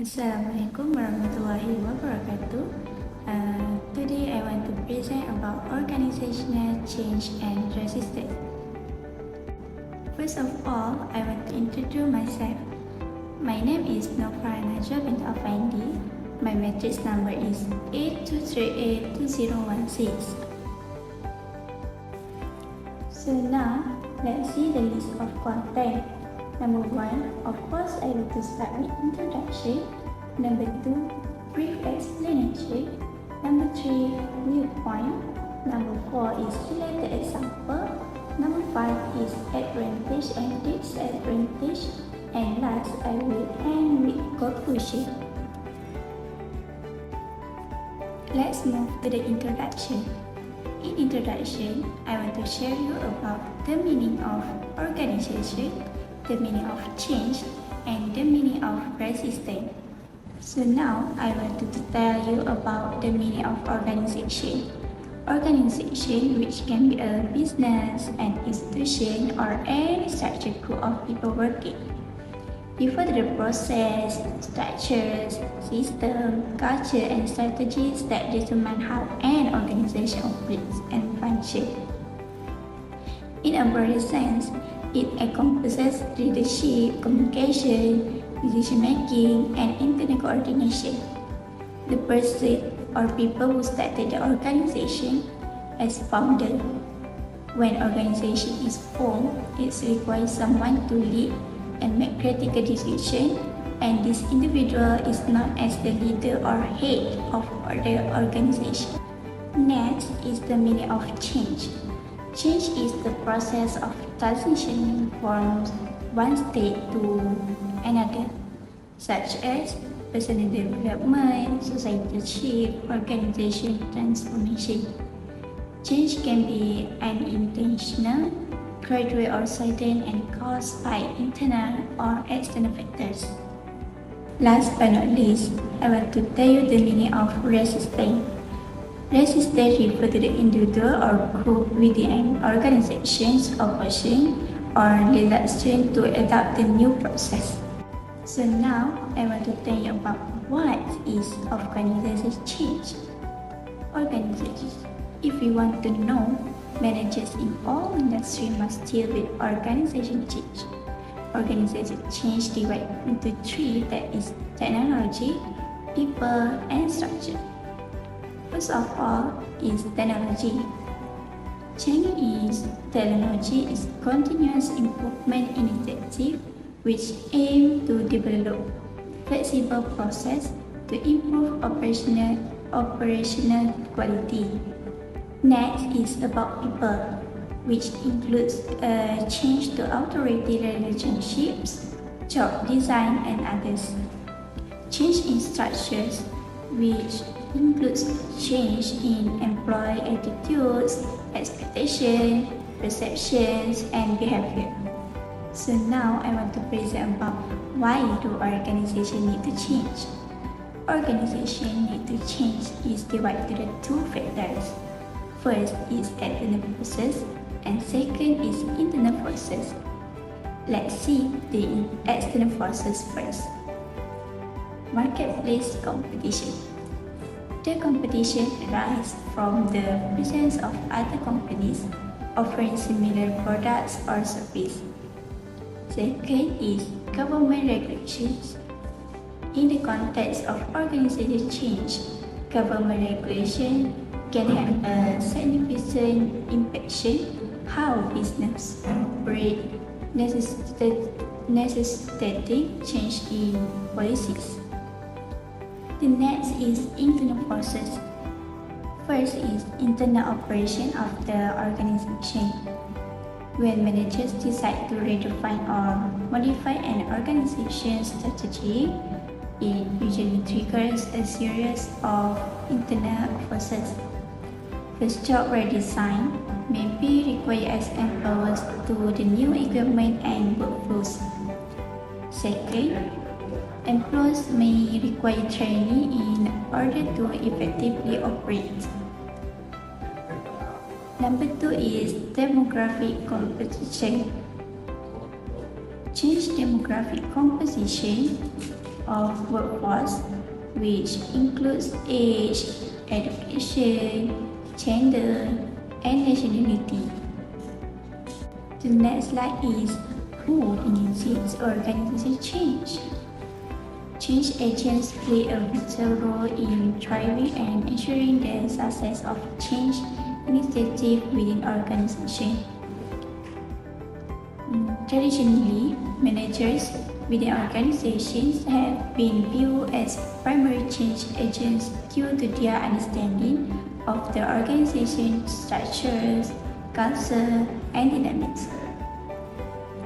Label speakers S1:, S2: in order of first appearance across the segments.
S1: Assalamualaikum warahmatullahi wabarakatuh. Today I want to present about organizational change and resistance. First of all, I want to introduce myself. My name is Nofra Najwa bint Afandi. My matrix number is 82382016. So now, let's see the list of content. Number 1, of course, I want to start with introduction. Number 2, brief explanation. Number 3, viewpoint. Number 4 is related example. Number 5 is advantage and disadvantage. And last, I will end with conclusion. Let's move to the introduction. In introduction, I want to share you about the meaning of organization, the meaning of change, and the meaning of resistance. So now, I want to tell you about the meaning of organization. Organization, which can be a business, an institution, or any structured group of people working. Refer to the process, structures, system, culture, and strategies that determine how an organization operates and functions. In a broader sense, it encompasses leadership, communication, decision-making, and internal coordination. The person or people who started the organization as founder. When organization is formed, it requires someone to lead and make critical decisions, and this individual is known as the leader or head of the organization. Next is the meaning of change. Change is the process of transitioning from one state to another, such as personal development, societal shift, organization transformation. Change can be unintentional, gradual or sudden, and caused by internal or external factors. Last but not least, I want to tell you the meaning of resistance. Resistance refers to the individual or group within an organization's opposition or reluctance to adopt the new process. So now, I want to tell you about what is organization change. Organization. If you want to know, managers in all industries must deal with organization change. Organization change divided into three, that is technology, people, and structure. First of all is technology. Technology is continuous improvement initiative which aim to develop flexible process to improve operational quality. Next is about people, which includes change to authority relationships, job design, and others. Change in structures, which includes change in employee attitudes, expectations, perceptions, and behavior. So now I want to present about why do organization need to change. Organization need to change is divided into two factors. First is external forces, and second is internal forces. Let's see the external forces first. Marketplace competition. The competition arises from the presence of other companies offering similar products or services. Second is government regulations. In the context of organizational change, government regulation can have a significant impact on how business operate, necessitating change in policies. The next is internal forces. First is internal operation of the organization. When managers decide to redefine or modify an organization's strategy, it usually triggers a series of internal forces. First, job redesign may be required as employers to the new equipment and workflows. Second, employees may require training in order to effectively operate. Number 2 is demographic composition. Change demographic composition of workforce, which includes age, education, gender, and nationality. The next slide is who initiates organization change. Change agents play a vital role in driving and ensuring the success of change initiative within organization. Traditionally, managers within organizations have been viewed as primary change agents due to their understanding of the organization's structures, culture, and dynamics.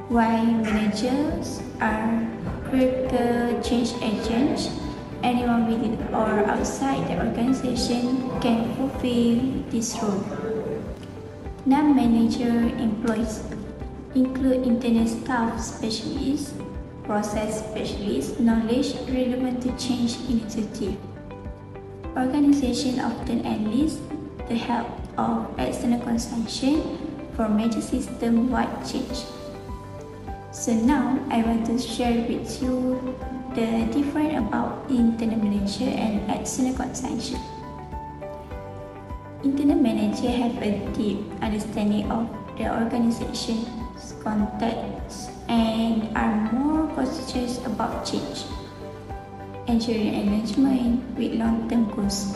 S1: While managers are critical change agents, anyone within or outside the organization can fulfill this role. Non-manager employees include internal staff specialists, process specialists, knowledge relevant to change initiative. Organizations often enlist the help of external consultation for major system-wide change. So now I want to share with you the difference about internal manager and external consultation. Internal manager have a deep understanding of the organization's context and are more conscious about change, ensuring engagement with long-term goals.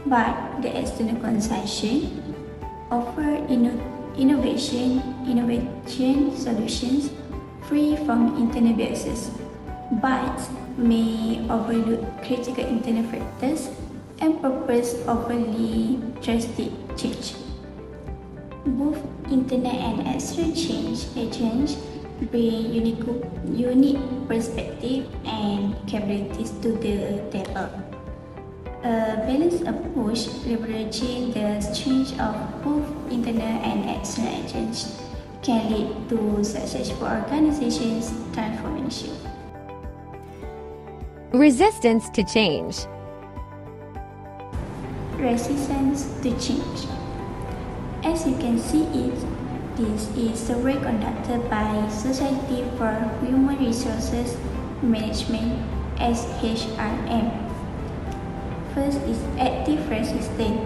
S1: But the external consultation offer innovation solutions free from internal biases, but may overlook critical internal factors and purpose overly drastic change. Both internal and external change agents bring unique perspective and capabilities to the table. A balanced approach leveraging the strengths of both internal and external agents can lead to successful organizations transformation.
S2: Resistance to change.
S1: Resistance to change. As you can see this is a survey conducted by Society for Human Resources Management (SHRM). First is active resistance,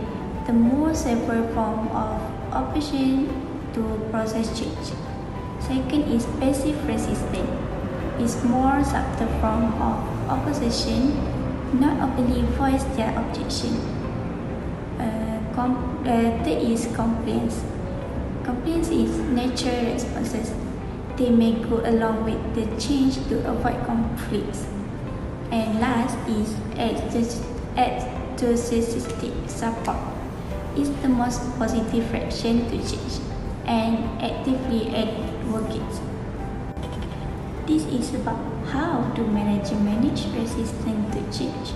S1: the most severe form of opposition to process change. Second is passive resistance, is more subtle form of opposition, not openly voice their objection. Third is compliance. Compliance is natural responses. They may go along with the change to avoid conflicts. And last is enthusiastic support. Is the most positive reaction to change and actively advocate. This is about how to manage resistance to change.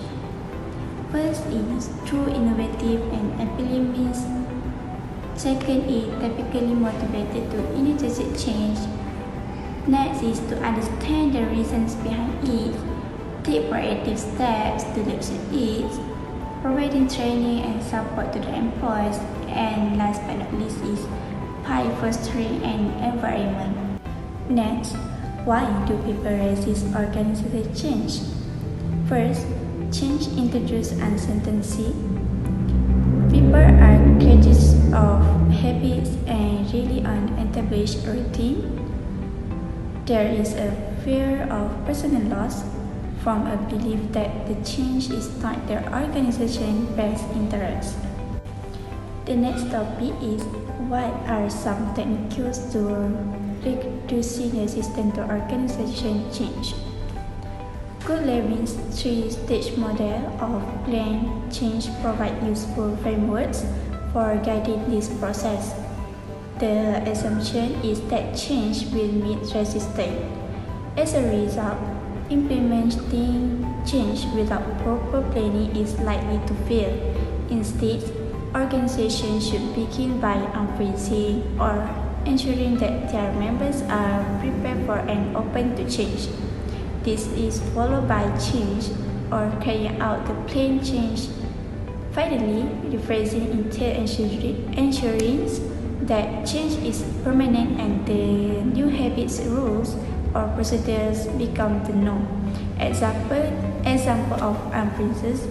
S1: First is through innovative and appealing means. Second is typically motivated to initiate change. Next is to understand the reasons behind it, take proactive steps to achieve it, providing training and support to the employees, and last but not least is by fostering an environment. Next, why do people resist organizational change? First, change introduces uncertainty. People are creatures of habits and rely on established routine. There is a fear of personal loss from a belief that the change is not their organization's best interest. The next topic is what are some techniques to reducing resistance to organization change. Good Levin's three-stage model of planned change provides useful frameworks for guiding this process. The assumption is that change will meet resistance. As a result, implementing change without proper planning is likely to fail. Instead, organizations should begin by unfreezing or ensuring that their members are prepared for and open to change. This is followed by change or carrying out the planned change. Finally, rephrasing entails ensuring that change is permanent and the new habits, rules, or procedures become the norm, Example of emphasis: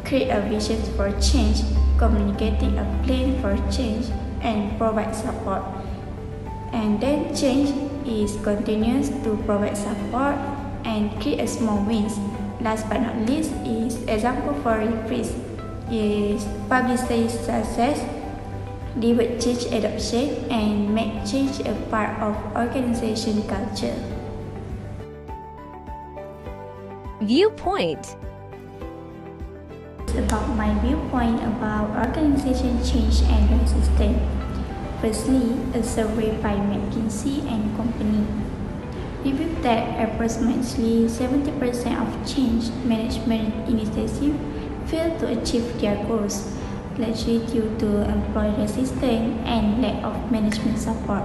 S1: create a vision for change, communicating a plan for change, and provide support. And then change is continuous to provide support and create a small wins. Last but not least is example for rephrase is publicize success, reward change adoption, and make change a part of organization culture.
S2: Viewpoint.
S1: About my viewpoint about organization change and resistance. Firstly, a survey by McKinsey and Company revealed that approximately 70% of change management initiatives fail to achieve their goals, largely due to employee resistance and lack of management support.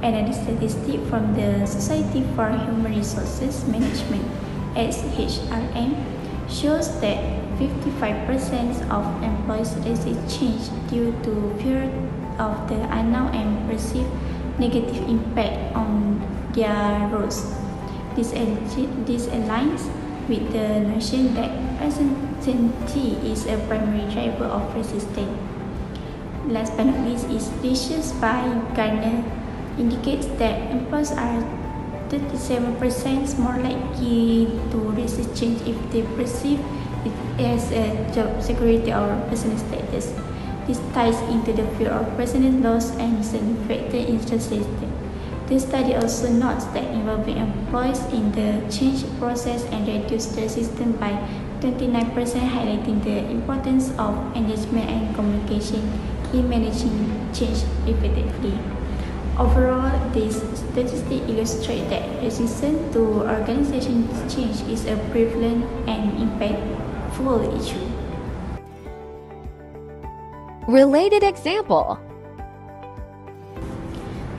S1: Another statistic from the Society for Human Resources Management (SHRM) shows that 55% of employees resist change due to fear of the unknown and perceived negative impact on their roles. This aligns with the notion that uncertainty is a primary driver of resistance. Last but not least is research by Gartner indicates that employees are 37% more likely to resist change if they perceive it as a job security or personal status. This ties into the fear of personal loss and certain factor in statistics. The study also notes that involving employees in the change process and reduced resistance by 29%, highlighting the importance of engagement and communication in managing change effectively. Overall, this statistic illustrates that resistance to organization change is a prevalent and impactful issue.
S2: Related example.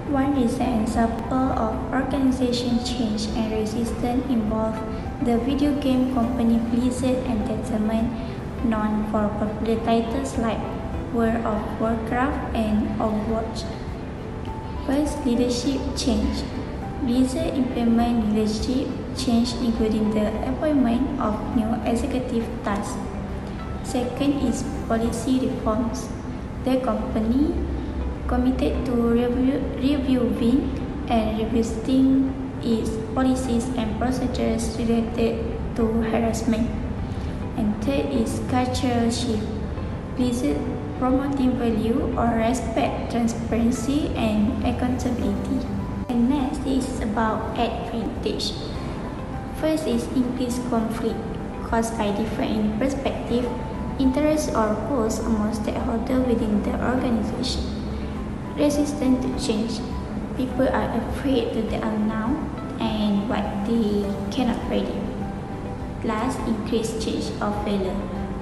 S1: One recent example of organization change and resistance involved the video game company Blizzard Entertainment, known for popular titles like World of Warcraft and Overwatch. First, leadership change. Blizzard implement leadership change including the appointment of new executive tasks. Second is policy reforms. The company committed to reviewing and revisiting its policies and procedures related to harassment. And third is cultural shift. Blizzard promoting value or respect, transparency, and accountability. And next is about advantage. First is increased conflict caused by different perspective, interests, or goals among stakeholders within the organization. Resistance to change. People are afraid of the unknown and what they cannot predict. Last, increased change of failure.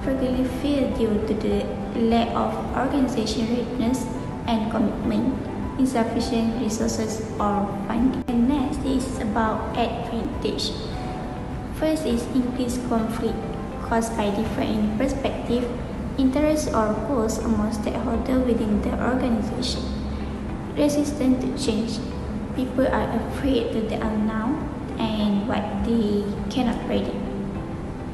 S1: Frequently fail due to the lack of organization readiness and commitment, insufficient resources, or funding. And next is about advantage. First is increased conflict caused by different perspective, interests, or goals among stakeholders within the organization. Resistance to change. People are afraid of the unknown and what they cannot predict.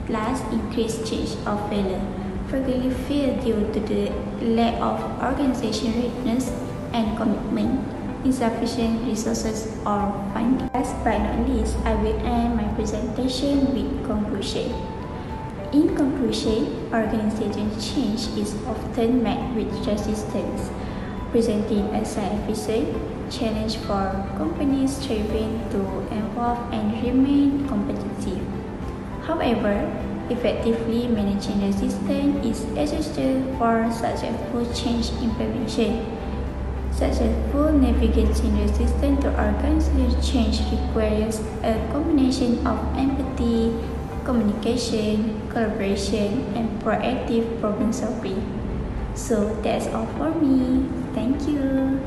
S1: Last, increased change of failure. Frequently fail due to the lack of organization readiness and commitment, insufficient resources, or funding. Last but not least, I will end my presentation with conclusion. In conclusion, organization change is often met with resistance, presenting a significant challenge for companies striving to evolve and remain competitive. However, effectively managing resistance is essential for successful change implementation. Successful navigating resistance to organizational change requires a combination of empathy, communication, collaboration, and proactive problem solving. So that's all for me. Thank you.